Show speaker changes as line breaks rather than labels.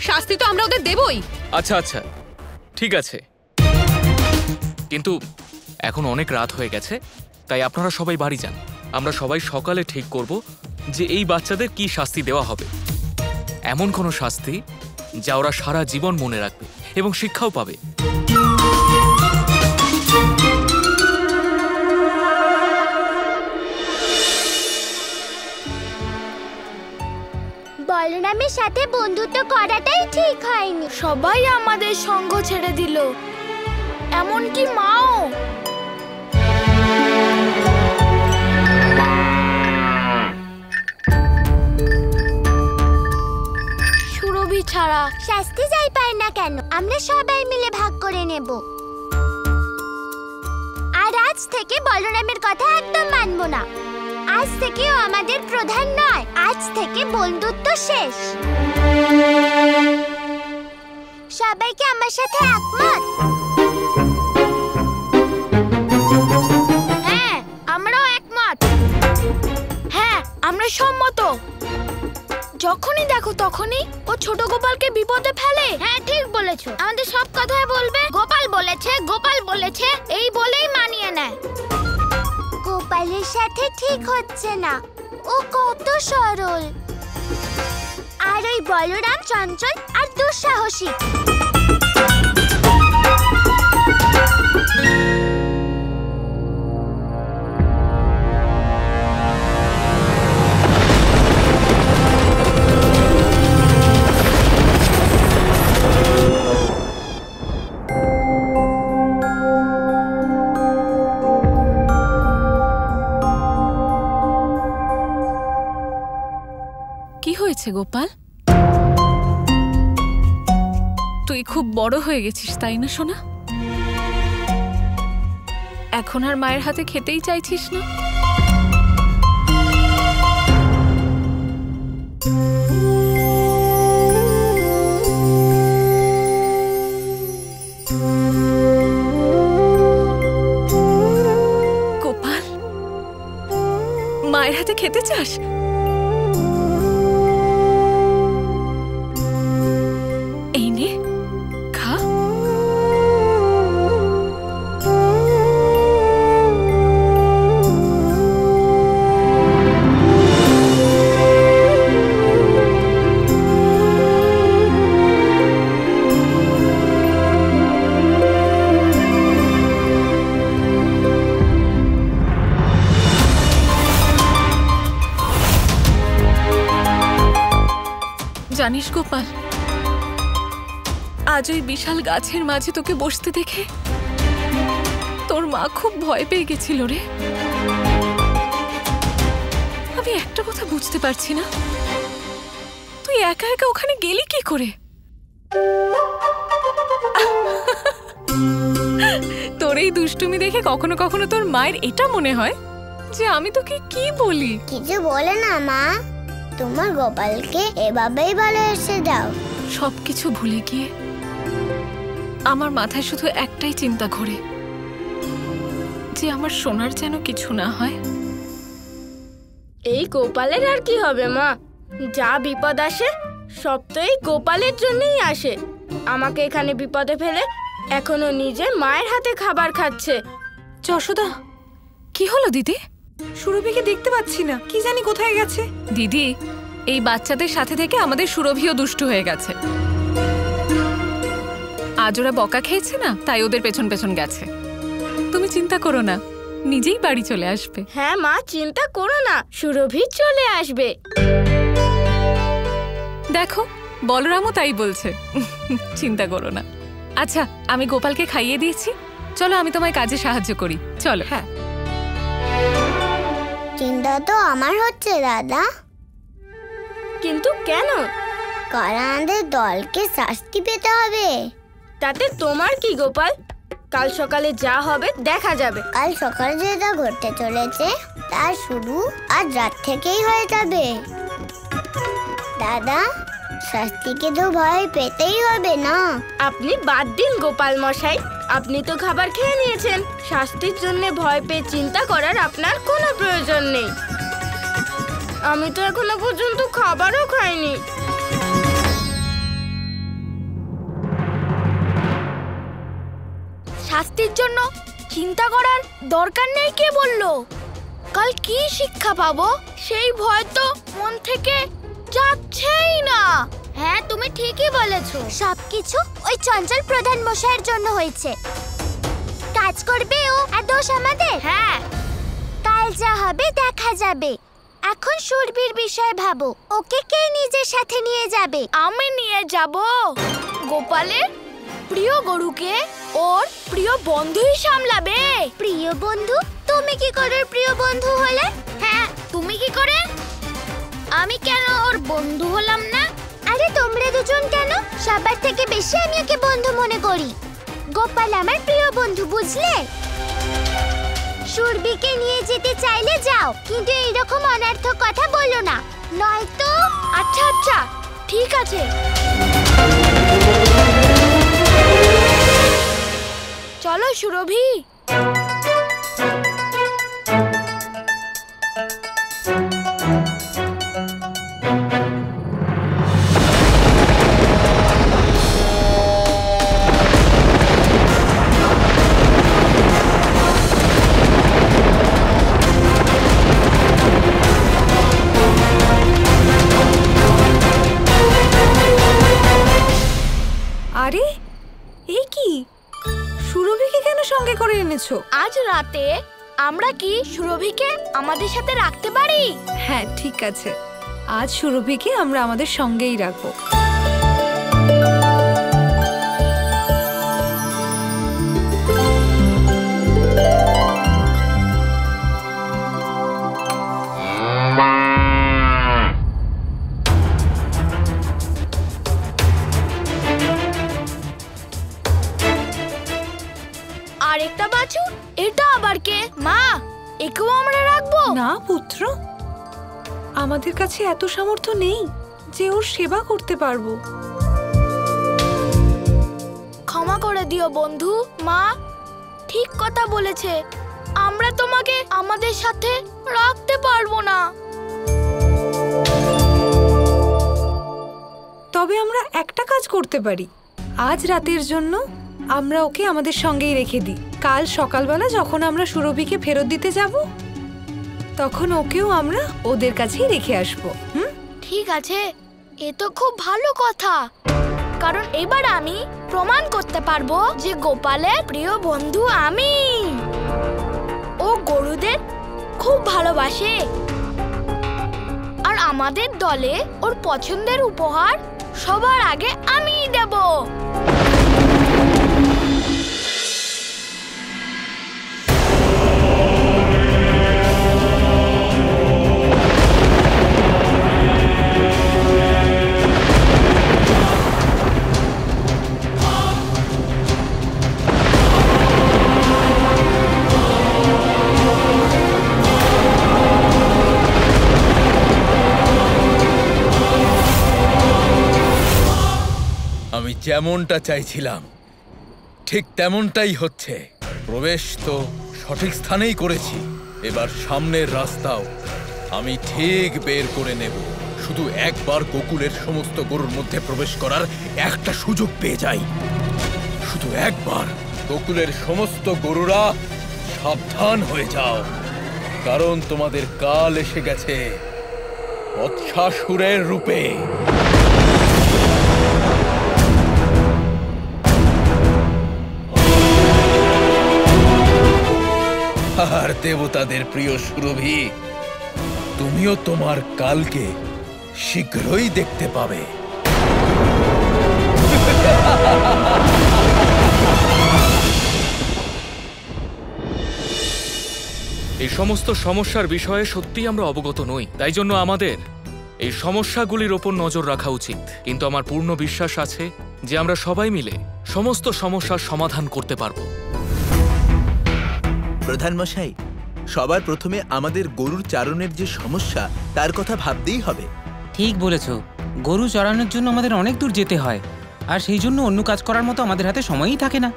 শাস্তি তো আমরা ওদের দেবই।
আচ্ছা আচ্ছা ঠিক আছে, কিন্তু এখন অনেক রাত হয়ে গেছে, তাই আপনারা সবাই বাড়ি যান। আমরা সবাই সকালে ঠিক করব যে এই বাচ্চাদের কি শাস্তি দেওয়া হবে। এমন কোনো শাস্তি যা ওরা সারা জীবন মনে রাখবে এবং শিক্ষাও পাবে।
বলরামের সাথে বন্ধুত্ব করাটাই ঠিক হয়নি।
সবাই আমাদের সঙ্গ ছেড়ে দিল, এমনকি মাও। সুরভি ছাড়া
শাস্তি যাই পায় না কেন, আমরা সবাই মিলে ভাগ করে নেব। আর আজ থেকে বলরামের কথা একদম মানব না। আজ থেকেও আমাদের প্রধান নয়, আজ থেকে বন্ধুত্ব শেষ। সবাইকে আমার সাথে একমত?
হ্যাঁ, আমরাও একমত। হ্যাঁ, আমরা সম্মত। যখনই দেখো তখনই ও ছোট গোপালকে বিপদে ফেলে।
হ্যাঁ ঠিক বলেছো, আমাদের সব কথাই বলবে গোপাল বলেছে, গোপাল বলেছে এই বলেই মানিয়ে নেয়। গোপালের সাথে ঠিক হচ্ছে না, ও কত সরল। আর ওই বলরাম চঞ্চল আর দুঃসাহসী।
কি হয়েছে গোপাল? তুই খুব বড় হয়ে গেছিস তাই না সোনা? এখন আর মায়ের হাতে খেতেই চাইছিস না? গোপাল, মায়ের হাতে খেতে চাস? এই নে, খা। জানিস গোপাল, আজ ওই বিশাল গাছের মাঝে তোকে বসতে দেখে তোর মা খুব ভয় পেয়ে গেছিল রে। আমি একটা কথা বুঝতে পারছি না, তুই একা একা ওখানে গেলি কি করে? তোর এই দুষ্টুমি দেখে কখনো কখনো তোর মায়ের এটা মনে হয় যে আমি তোকে কি বলি।
কিছু বলে না মা, তোমার গোপালকে এভাবেই ভালোবেসে দাও।
সবকিছু ভুলে গিয়ে আমার মাথায় শুধু একটাই চিন্তা ঘোরে, যে আমার সোনার যেন কিছু না হয়।
এই গোপালের আর কি হবে মা? যা বিপদ আসে সব তো এই গোপালের জন্যই আসে। আমাকে এখানে বিপদে ফেলে এখনো নিজে মায়ের হাতে খাবার খাচ্ছে।
যশোদা, কি হলো দিদি?
সুরভিকে দেখতে পাচ্ছি না, কি জানি কোথায় গেছে।
দিদি, এই বাচ্চাদের সাথে থেকে আমাদের সুরভিও দুষ্টু হয়ে গেছে। আজ ওরা বকা খেয়েছে না, তাই ওদের পেছন পেছন গেছে। তুমি চিন্তা করো না, নিজেই বাড়ি চলে আসবে।
হ্যাঁ মা, চিন্তা করো না, সুরভি চলে আসবে।
দেখো, বলরামও তাই বলছে। চিন্তা করো না। আচ্ছা, আমি গোপালকে খাইয়ে দিয়েছি, চলো আমি তোমায় কাজে সাহায্য করি। চলো।
হ্যাঁ,
চিন্তা তো আমার হচ্ছে দাদা।
কিন্তু কেন?
কারণ আমাদের দলকে শাস্তি পেতে হবে।
তাতে তোমার কি গোপাল? কাল সকালে যা হবে দেখা যাবে।
কাল সকালে যেটা ঘটতে চলেছে তার শুরু আজ রাত থেকেই হয়ে যাবে। দাদা, শাস্তিকে তো ভয় পেতেই হবে না।
আপনি বাদ দিন গোপাল মশাই, আপনি তো খাবার খেয়ে নিয়েছেন। শাস্তির জন্য ভয় পেয়ে চিন্তা করার আপনার কোনো প্রয়োজন নেই। আমি তো এখনো পর্যন্ত খাবারও খাইনি। শাস্তির জন্য চিন্তা করার দরকার নেই কে বললো? কাল কি শিক্ষা পাবো সেই ভয় তো মন থেকে যাচ্ছেই না।
হ্যাঁ, তুমি ঠিকই বলেছো। সবকিছু ওই চঞ্চল প্রধান মশাইয়ের জন্য হয়েছে। কাজ করবে ও, আর দোষ আমাদের।
হ্যাঁ,
কাল যা হবে দেখা যাবে। এখন সুরভির বিষয়ে ভাবো, ওকে কে নিজের সাথে নিয়ে যাবে?
আমি নিয়ে যাব গোপালের প্রিয় গরুকে। ওর প্রিয় বন্ধুই সামলাবে।
প্রিয় বন্ধু? তুমি কি করে প্রিয় বন্ধু হলে?
হ্যাঁ, তুমি কি করে?
আমি কেন ওর বন্ধু হলাম না? আরে তোমরা দুজন কেন? সবার থেকে বেশি আমি ওকে বন্ধু মনে করি। গোপাল আমার প্রিয় বন্ধু, বুঝলে? সুরভিকে নিয়ে যেতে চাইলে যাও, কিন্তু এইরকম অনর্থক কথা বলো না, নয়তো।
আচ্ছা আচ্ছা, ঠিক আছে। চলো সুরভি।
আরে এ কি, সুরভিকে কেন সঙ্গে করে এনেছো?
আজ রাতে আমরা কি সুরভিকে আমাদের সাথে রাখতে পারি?
হ্যাঁ ঠিক আছে, আজ সুরভিকে আমরা আমাদের সঙ্গেই রাখবো।
আরেকটা বাছুর, এটা আবার কে? মা, একেও আমরা রাখবো?
না পুত্র, আমাদের কাছে এত সামর্থ্য নেই যে ওর সেবা করতে পারবো।
ক্ষমা করে দিও বন্ধু। মা ঠিক কথা বলেছে, আমরা তোমাকে আমাদের সাথে রাখতে পারবো না।
তবে আমরা একটা কাজ করতে পারি, আজ রাতের জন্য আমরা ওকে আমাদের সঙ্গেই রেখে দিই। কাল সকালবেলা যখন আমরা সুরভিকে ফেরত দিতে যাব, তখন ওকেও আমরা ওদের কাছেই রেখে আসবো।
ঠিক আছে, এ তো খুব ভালো কথা, কারণ এবার আমি প্রমাণ করতে পারবো যে গোপালের প্রিয় বন্ধু আমি। ও গরুদের খুব ভালোবাসে, আর আমাদের দলে ওর পছন্দের উপহার সবার আগে আমিই দেব।
আমি যেমনটা চাইছিলাম ঠিক তেমনটাই হচ্ছে। প্রবেশ তো সঠিক স্থানেই করেছি, এবার সামনের রাস্তাও আমি ঠিক বের করে নেব। শুধু একবার গোকুলের সমস্ত গরুর মধ্যে প্রবেশ করার একটা সুযোগ পেয়ে যাই, শুধু একবার। গোকুলের সমস্ত গরুরা সাবধান হয়ে যাও, কারণ তোমাদের কাল এসে গেছে বৎসাসুরের রূপে। আর দেবতাদের প্রিয় সুরভি, তুমিও তোমার কালকে শীঘ্রই দেখতে পাবে।
এই সমস্ত সমস্যার বিষয়ে সত্যিই আমরা অবগত নই, তাই জন্য আমাদের এই সমস্যাগুলির ওপর নজর রাখা উচিত। কিন্তু আমার পূর্ণ বিশ্বাস আছে যে আমরা সবাই মিলে সমস্ত সমস্যার সমাধান করতে পারব।
প্রধান মশাই, সবার প্রথমে আমাদের গরুর চারণের যে সমস্যা তার কথা ভাবতেই হবে।
ঠিক বলেছ, গরু চড়ানোর জন্য আমাদের অনেক দূর যেতে হয়, আর সেই জন্য অন্য কাজ করার মতো আমাদের হাতে সময়ই থাকে না।